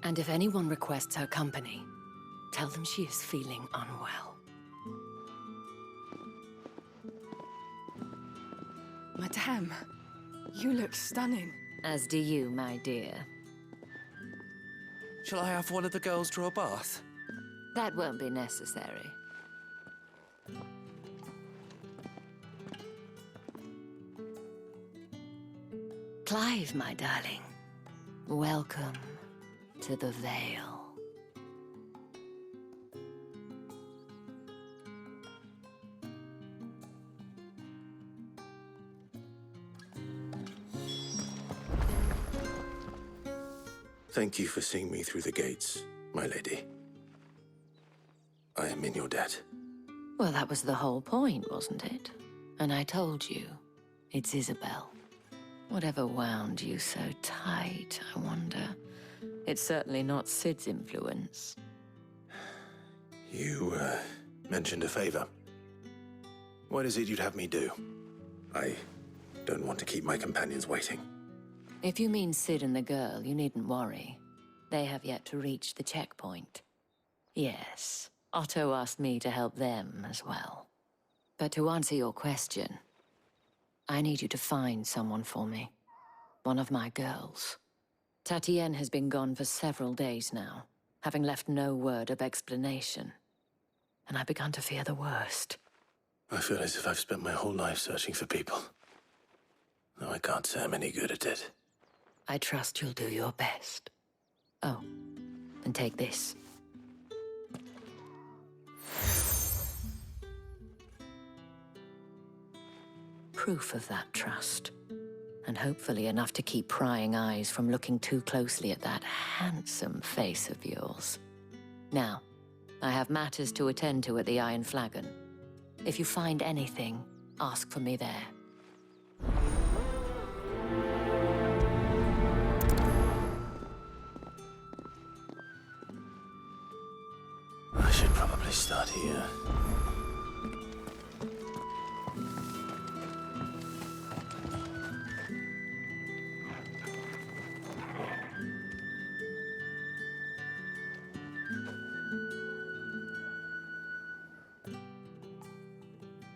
And if anyone requests her company, tell them she is feeling unwell. Madame, you look stunning. As do you, my dear. Shall I have one of the girls draw a bath? That won't be necessary. Clive, my darling. Welcome to the Vale. Thank you for seeing me through the gates, my lady. I am in your debt. Well, that was the whole point, wasn't it? And I told you, it's Isabel. Whatever wound you so tight, I wonder. It's certainly not Sid's influence. You, mentioned a favor. What is it you'd have me do? I don't want to keep my companions waiting. If you mean Sid and the girl, you needn't worry. They have yet to reach the checkpoint. Yes, Otto asked me to help them as well. But to answer your question, I need you to find someone for me. One of my girls. Tatienne has been gone for several days now, having left no word of explanation. And I've begun to fear the worst. I feel as if I've spent my whole life searching for people. Though I can't say I'm any good at it. I trust you'll do your best. Oh, and take this. Proof of that trust. And hopefully enough to keep prying eyes from looking too closely at that handsome face of yours. Now, I have matters to attend to at the Iron Flagon. If you find anything, ask for me there. I should probably start here.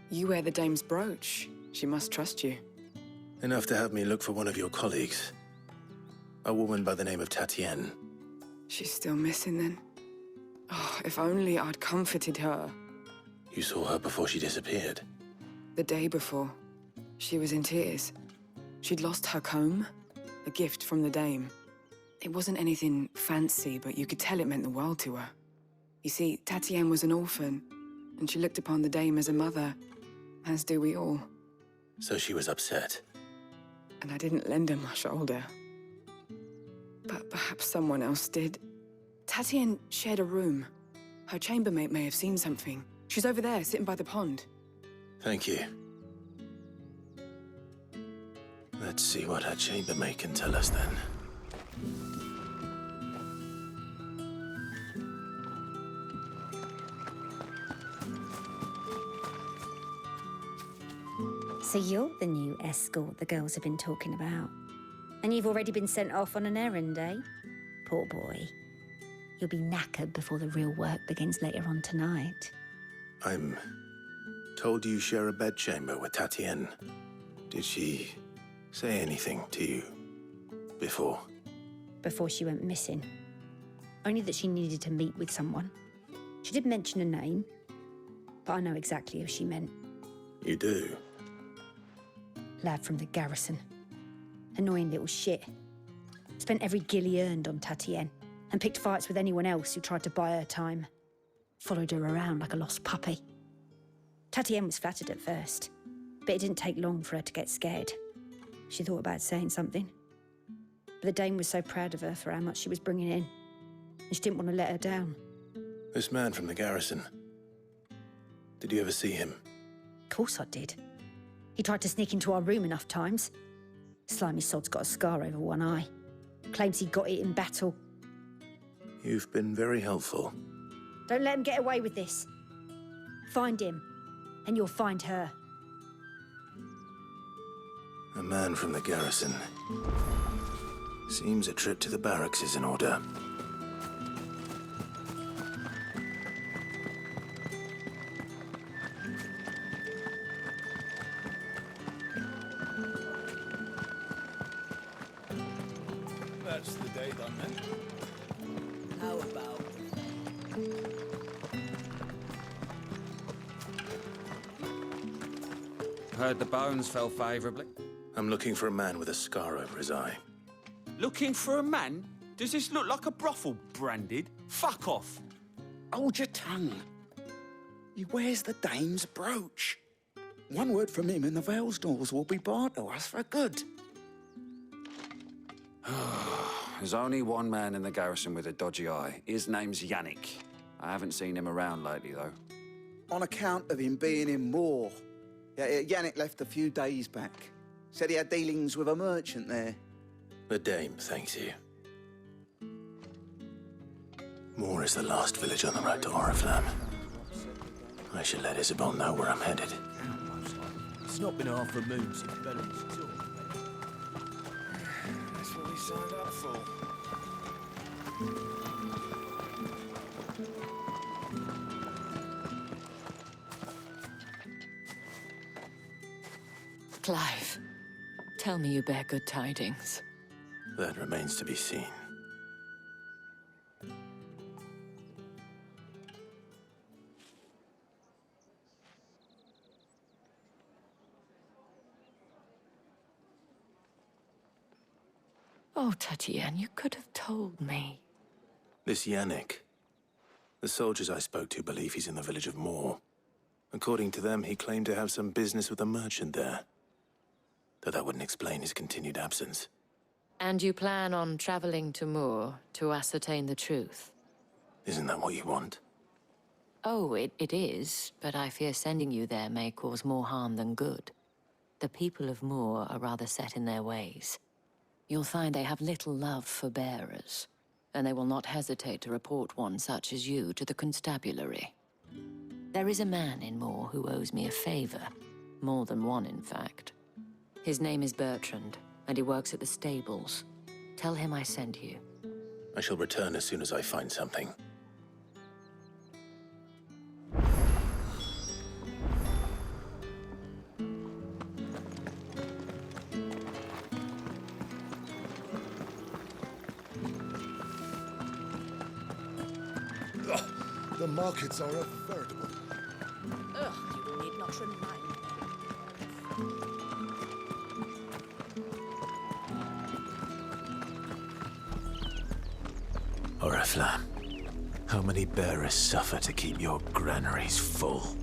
You wear the dame's brooch. She must trust you. Enough to have me look for one of your colleagues. A woman by the name of Tatienne. She's still missing then. Oh, if only I'd comforted her. You saw her before she disappeared. The day before, she was in tears. She'd lost her comb, a gift from the dame. It wasn't anything fancy, but you could tell it meant the world to her. You see, Tatienne was an orphan, and she looked upon the dame as a mother, as do we all. So she was upset. And I didn't lend her my shoulder. But perhaps someone else did. Tatienne shared a room. Her chambermaid may have seen something. She's over there, sitting by the pond. Thank you. Let's see what her chambermaid can tell us then. So you're the new escort the girls have been talking about. And you've already been sent off on an errand, eh? Poor boy. You'll be knackered before the real work begins later on tonight. I'm told you share a bedchamber with Tatienne. Did she say anything to you before? Before she went missing. Only that she needed to meet with someone. She did mention a name, but I know exactly who she meant. You do? Lad from the garrison. Annoying little shit. Spent every guil he earned on Tatienne and picked fights with anyone else who tried to buy her time. Followed her around like a lost puppy. Tatienne was flattered at first, but it didn't take long for her to get scared. She thought about saying something. But the dame was so proud of her for how much she was bringing in, and she didn't want to let her down. This man from the garrison. Did you ever see him? Of course I did. He tried to sneak into our room enough times. Slimy sod's got a scar over one eye. Claims he got it in battle. You've been very helpful. Don't let him get away with this. Find him, and you'll find her. A man from the garrison. Seems a trip to the barracks is in order. That's the day done then. How about? Heard the bones fell favourably. I'm looking for a man with a scar over his eye. Looking for a man? Does this look like a brothel, Branded? Fuck off! Hold your tongue. He wears the dame's brooch. One word from him and the Vale's doors will be barred to us for good. There's only one man in the garrison with a dodgy eye. His name's Yannick. I haven't seen him around lately, though. On account of him being in Moor. Yeah, Yannick left a few days back. Said he had dealings with a merchant there. The dame thanks you. Moor is the last village on the road to Oriflamme. I should let Isabel know where I'm headed. It's not been half a moon since Bellamy's talk. That's what we signed up for. Clive, tell me you bear good tidings. That remains to be seen. Oh, Tatienne, you could have told me. This Yannick. The soldiers I spoke to believe he's in the village of Moor. According to them, he claimed to have some business with a merchant there. Though that wouldn't explain his continued absence. And you plan on traveling to Moor to ascertain the truth? Isn't that what you want? Oh, it is, but I fear sending you there may cause more harm than good. The people of Moor are rather set in their ways. You'll find they have little love for bearers, and they will not hesitate to report one such as you to the constabulary. There is a man in Moor who owes me a favor. More than one, in fact. His name is Bertrand, and he works at the stables. Tell him I sent you. I shall return as soon as I find something. The markets are a veritable... Ugh, you need not remind me. Oriflamme, how many bearers suffer to keep your granaries full?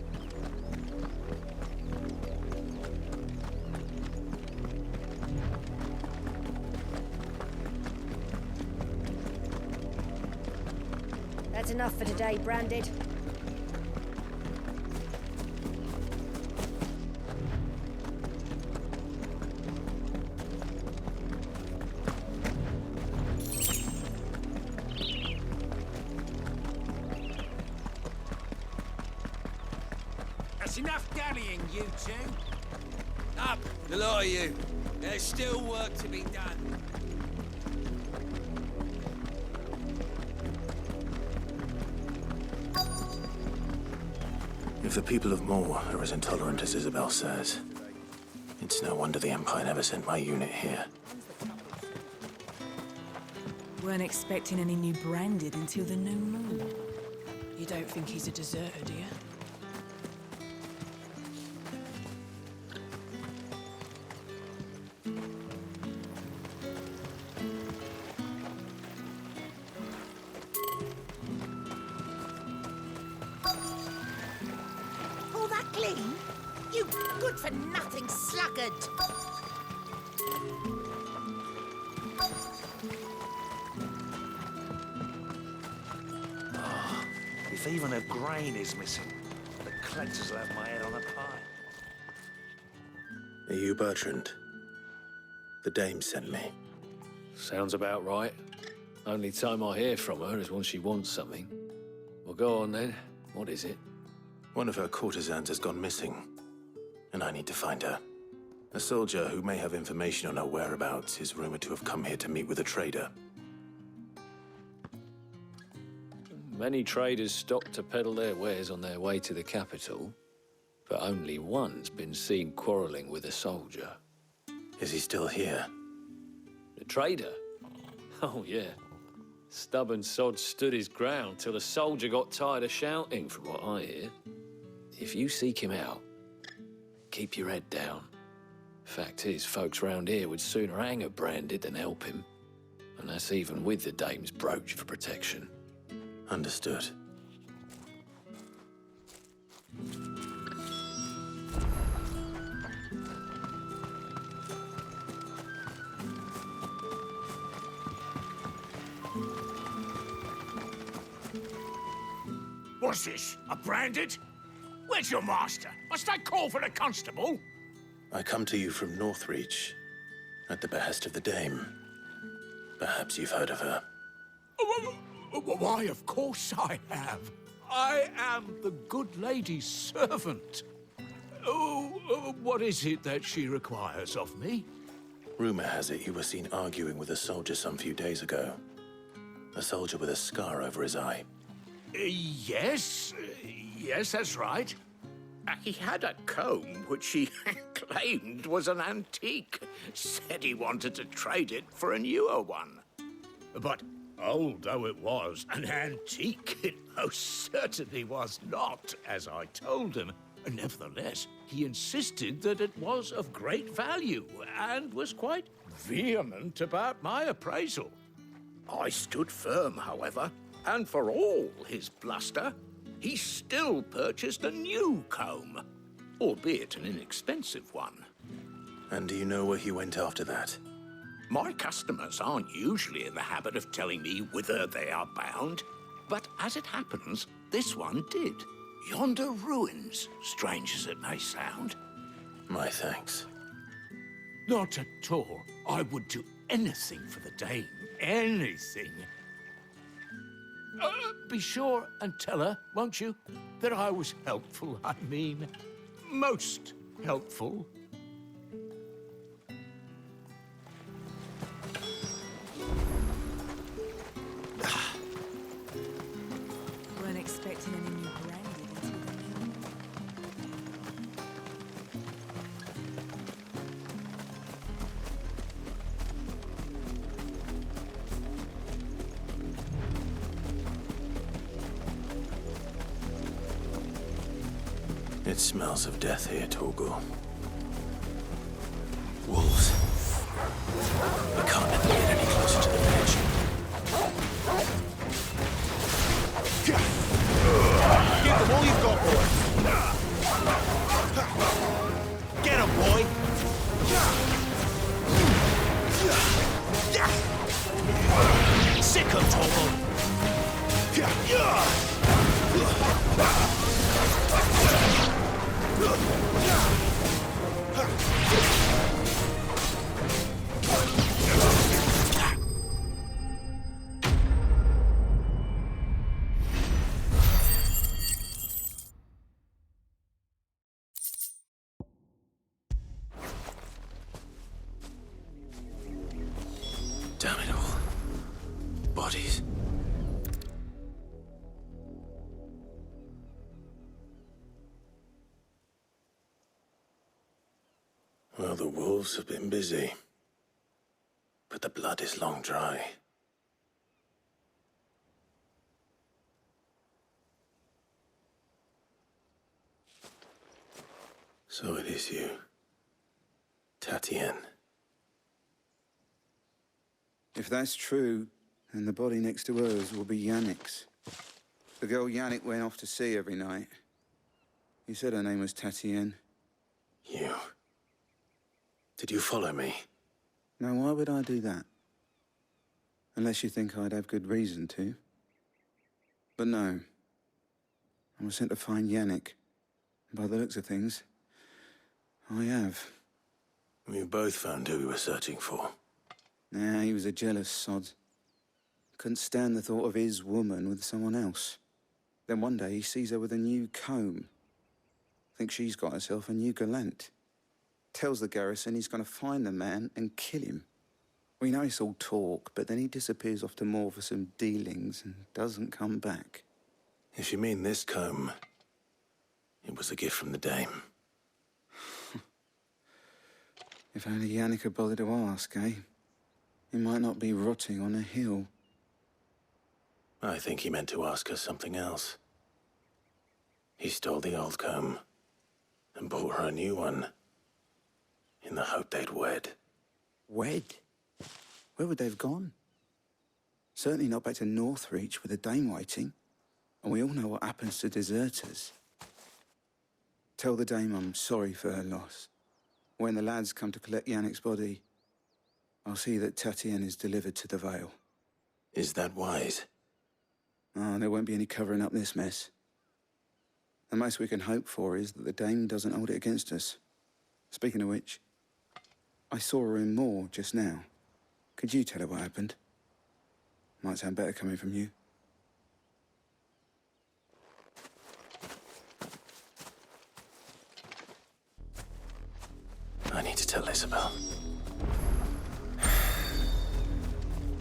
That's enough for today, Branded. That's enough dallying, you two. Up, the lot of you. There's still work to be done. If the people of Moor are as intolerant as Isabel says, it's no wonder the Empire never sent my unit here. Weren't expecting any new Branded until the new moon. You don't think he's a deserter, do you? All that clean? You good-for-nothing sluggard! If even a grain is missing, the collectors will have my head on a pie. Are you Bertrand? The dame sent me. Sounds about right. Only time I hear from her is when she wants something. Well, go on then. What is it? One of her courtesans has gone missing, and I need to find her. A soldier who may have information on her whereabouts is rumored to have come here to meet with a trader. Many traders stop to peddle their wares on their way to the capital, but only one's been seen quarreling with a soldier. Is he still here? The trader? Oh, yeah. Stubborn sod stood his ground till the soldier got tired of shouting, from what I hear. If you seek him out, keep your head down. Fact is, folks round here would sooner hang a branded than help him. And that's even with the dame's brooch for protection. Understood. What's this? A branded? Where's your master? Must I call for the constable? I come to you from Northreach, at the behest of the Dame. Perhaps you've heard of her. Why, of course I have. I am the good lady's servant. What is it that she requires of me? Rumor has it you were seen arguing with a soldier some few days ago. A soldier with a scar over his eye. Yes, that's right. He had a comb which he claimed was an antique. Said he wanted to trade it for a newer one. But old though it was, an antique it most certainly was not, as I told him. Nevertheless, he insisted that it was of great value and was quite vehement about my appraisal. I stood firm, however, and for all his bluster, he still purchased a new comb, albeit an inexpensive one. And do you know where he went after that? My customers aren't usually in the habit of telling me whither they are bound, but as it happens, this one did. Yonder ruins, strange as it may sound. My thanks. Not at all. I would do anything for the Dame. Anything. Be sure and tell her, won't you, that I was helpful. I mean, most helpful. Weren't expecting any new branded until then. It smells of death here, Torgor. Wolves. We can't let them get any closer to the village. Give them all you've got, boy. Get him, boy. Sick of Torgor. Damn it all. Bodies. Well, the wolves have been busy. But the blood is long dry. So it is you, Tatienne. If that's true, then the body next to hers will be Yannick's. The girl Yannick went off to sea every night. He said her name was Tatienne. You. Did you follow me? Now, why would I do that? Unless you think I'd have good reason to. But no. I was sent to find Yannick. And by the looks of things, I have. We both found who we were searching for. Nah, he was a jealous sod. Couldn't stand the thought of his woman with someone else. Then one day he sees her with a new comb. Thinks she's got herself a new gallant. Tells the garrison he's going to find the man and kill him. We know it's all talk, but then he disappears off to Moor for some dealings and doesn't come back. If you mean this comb, it was a gift from the Dame. If only Yannick had bothered to ask, eh? He might not be rotting on a hill. I think he meant to ask us something else. He stole the old comb and bought her a new one in the hope they'd wed. Wed? Where would they have gone? Certainly not back to Northreach with a dame waiting. And we all know what happens to deserters. Tell the dame I'm sorry for her loss. When the lads come to collect Yannick's body, I'll see that Tatienne is delivered to the Vale. Is that wise? Oh, there won't be any covering up this mess. The most we can hope for is that the dame doesn't hold it against us. Speaking of which, I saw her in Moor just now. Could you tell her what happened? Might sound better coming from you. I need to tell Isabel.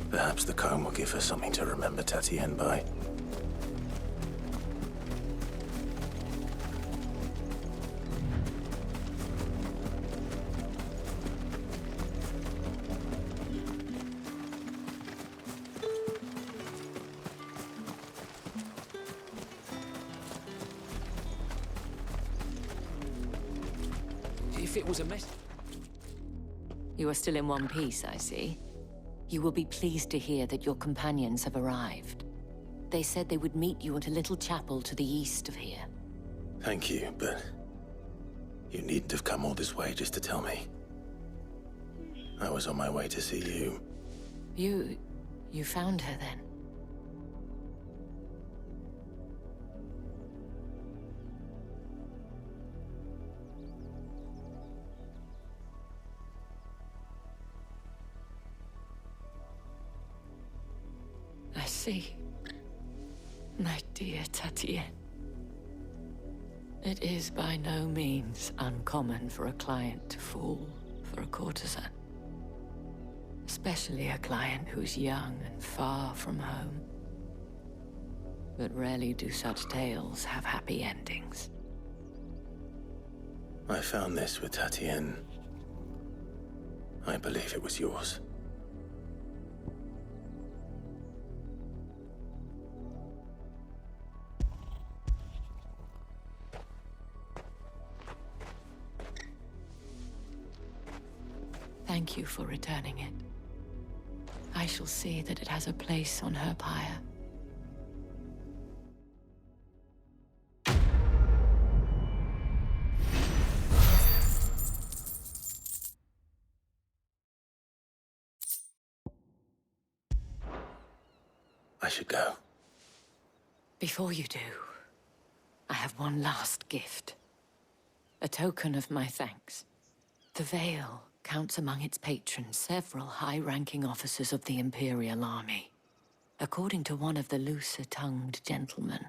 Perhaps the comb will give her something to remember Tatienne by. If it was a mess... You are still in one piece, I see. You will be pleased to hear that your companions have arrived. They said they would meet you at a little chapel to the east of here. Thank you, but you needn't have come all this way just to tell me. I was on my way to see you. You found her then? I see. My dear Tatienne. It is by no means uncommon for a client to fall for a courtesan. Especially a client who's young and far from home. But rarely do such tales have happy endings. I found this with Tatienne. I believe it was yours. Thank you for returning it. I shall see that it has a place on her pyre. I should go. Before you do, I have one last gift. A token of my thanks. The Vale counts among its patrons several high-ranking officers of the Imperial Army. According to one of the looser-tongued gentlemen,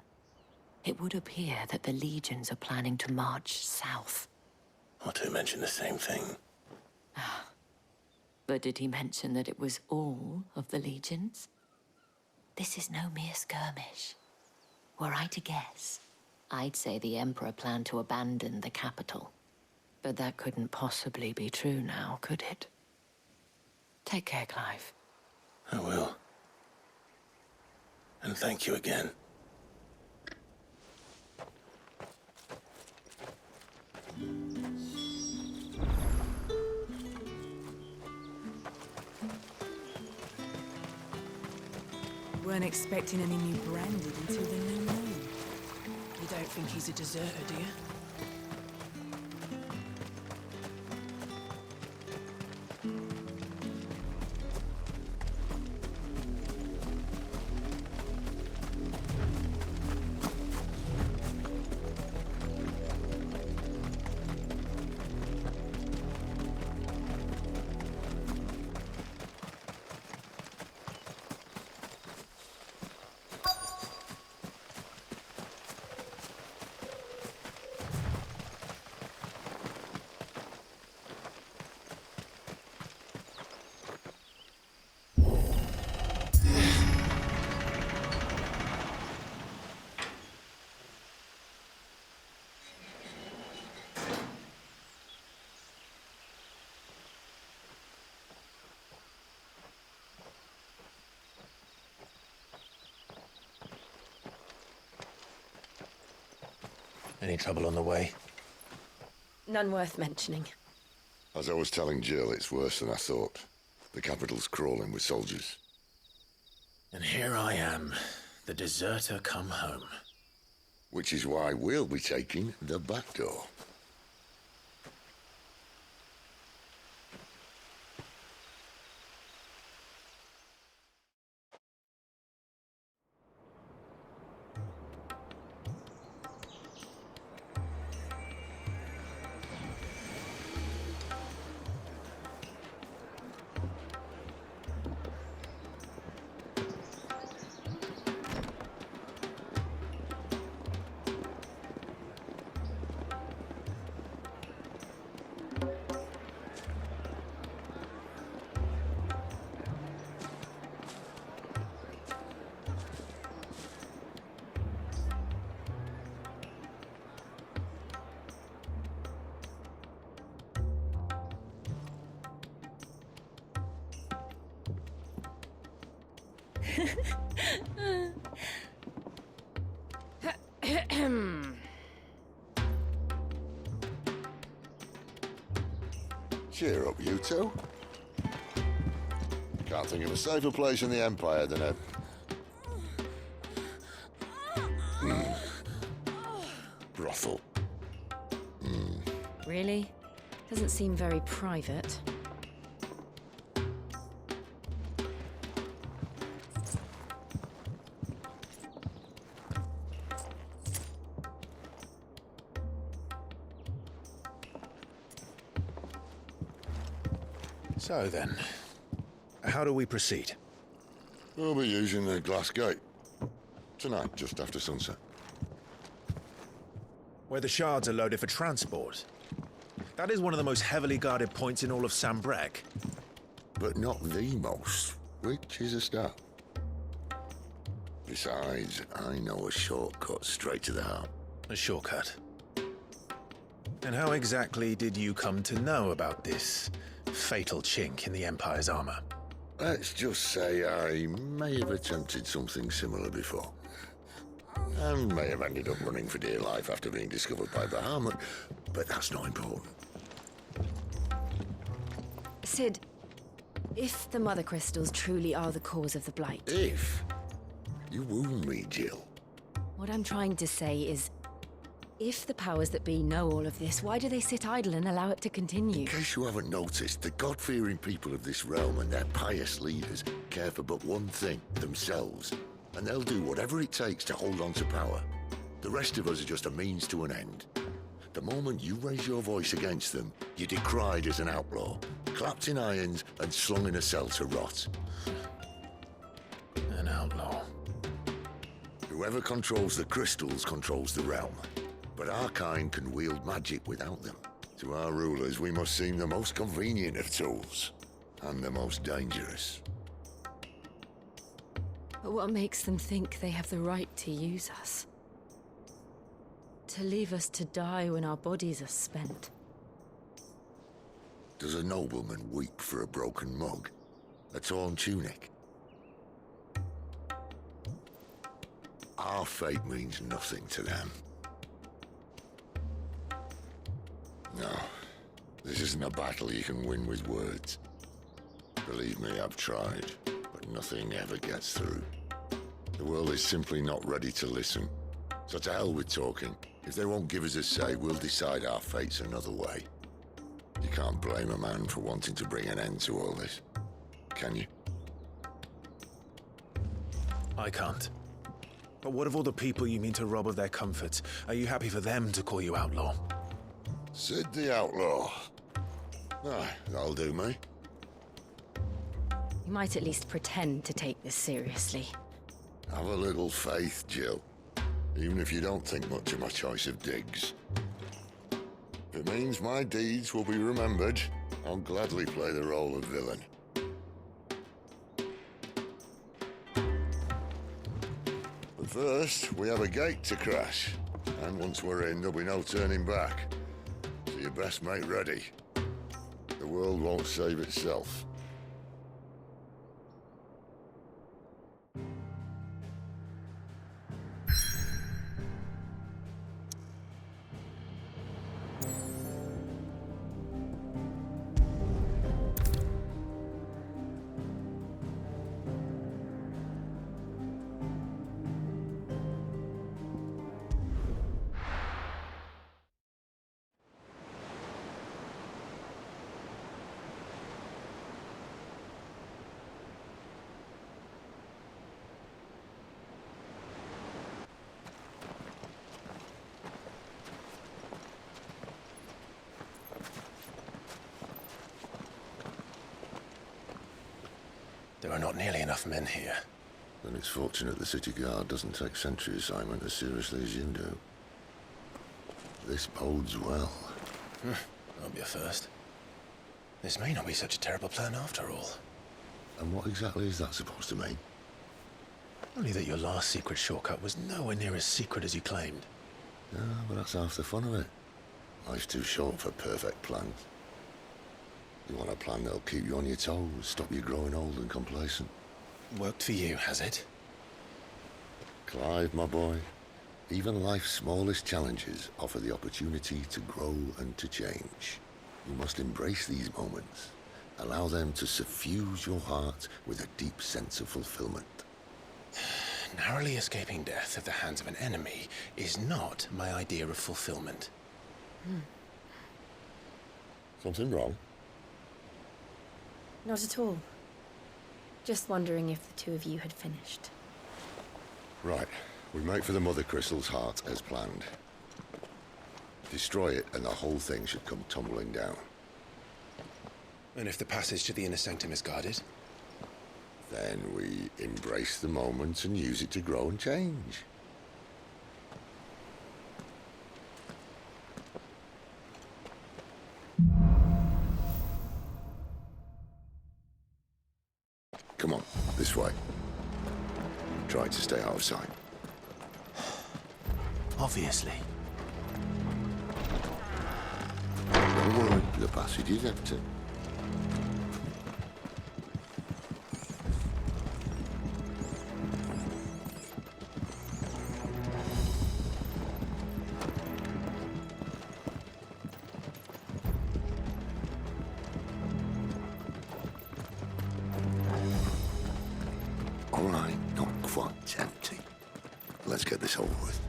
it would appear that the legions are planning to march south. Otto mentioned the same thing. But did he mention that it was all of the legions? This is no mere skirmish. Were I to guess, I'd say the Emperor planned to abandon the capital. But that couldn't possibly be true now, could it? Take care, Clive. I will. And thank you again. Weren't expecting any new branded until the new moon. You don't think he's a deserter, do you? Any trouble on the way? None worth mentioning. As I was telling Jill, it's worse than I thought. The capital's crawling with soldiers. And here I am, the deserter come home. Which is why we'll be taking the back door. Cheer up, you two. Can't think of a safer place in the Empire than a... brothel. Really? Doesn't seem very private. So then, how do we proceed? We'll be using the glass gate. Tonight, just after sunset. Where the shards are loaded for transport. That is one of the most heavily guarded points in all of Sambrek. But not the most, which is a start. Besides, I know a shortcut straight to the heart. A shortcut. And how exactly did you come to know about this fatal chink in the Empire's armor? Let's just say I may have attempted something similar before. And may have ended up running for dear life after being discovered by Bahamut, but that's not important. Sid, if the Mother Crystals truly are the cause of the Blight... If? You wound me, Jill. What I'm trying to say is, if the powers that be know all of this, why do they sit idle and allow it to continue? In case you haven't noticed, the God-fearing people of this realm and their pious leaders care for but one thing, themselves. And they'll do whatever it takes to hold on to power. The rest of us are just a means to an end. The moment you raise your voice against them, you're decried as an outlaw, clapped in irons and slung in a cell to rot. An outlaw. Whoever controls the crystals controls the realm. But our kind can wield magic without them. To our rulers, we must seem the most convenient of tools, and the most dangerous. But what makes them think they have the right to use us? To leave us to die when our bodies are spent? Does a nobleman weep for a broken mug? A torn tunic? Our fate means nothing to them. No, this isn't a battle you can win with words. Believe me, I've tried, but nothing ever gets through. The world is simply not ready to listen. So to hell with talking. If they won't give us a say, we'll decide our fates another way. You can't blame a man for wanting to bring an end to all this, can you? I can't. But what of all the people you mean to rob of their comforts? Are you happy for them to call you outlaw? Sid the Outlaw. Aye, that'll do me. You might at least pretend to take this seriously. Have a little faith, Jill. Even if you don't think much of my choice of digs. If it means my deeds will be remembered, I'll gladly play the role of villain. But first, we have a gate to crash. And once we're in, there'll be no turning back. So you best make ready. The world won't save itself. There are not nearly enough men here. Then it's fortunate the city guard doesn't take sentry assignment as seriously as you do. This bodes well. I'll be a first. This may not be such a terrible plan after all. And what exactly is that supposed to mean? Only that your last secret shortcut was nowhere near as secret as you claimed. Yeah, but that's half the fun of it. Life's too short for perfect plans. You want a plan that'll keep you on your toes, stop you growing old and complacent. Worked for you, has it? Clive, my boy, even life's smallest challenges offer the opportunity to grow and to change. You must embrace these moments. Allow them to suffuse your heart with a deep sense of fulfillment. Narrowly escaping death at the hands of an enemy is not my idea of fulfillment. Something wrong? Not at all. Just wondering if the two of you had finished. Right. We make for the Mother Crystal's heart as planned. Destroy it and the whole thing should come tumbling down. And if the passage to the inner sanctum is guarded? Then we embrace the moment and use it to grow and change. Come on, this way. Try to stay out of sight. Obviously. Don't worry, the passage is empty. All right, not quite empty. Let's get this over with.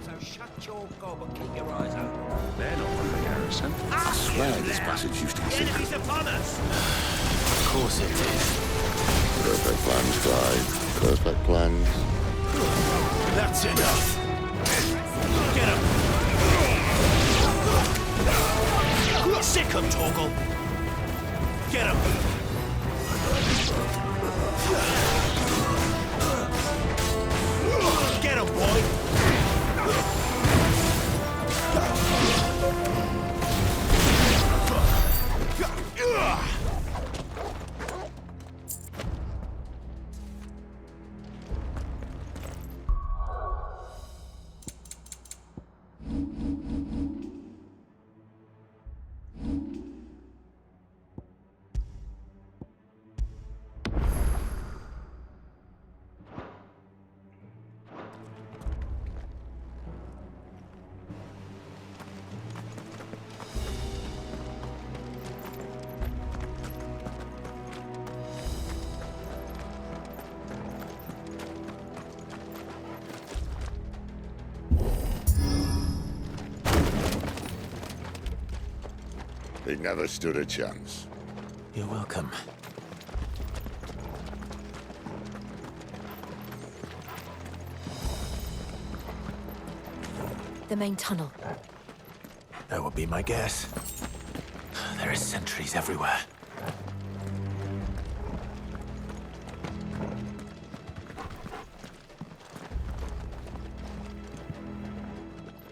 So shut your gob and keep your eyes open. They're not from the garrison. I swear this passage used to be The secret. enemy's upon us! Of course it is. Perfect plans, Clive. Perfect plans. That's enough. Get him. Sick him, Torgal. Get him. Get him, boy. He never stood a chance. You're welcome. The main tunnel. That would be my guess. There are sentries everywhere.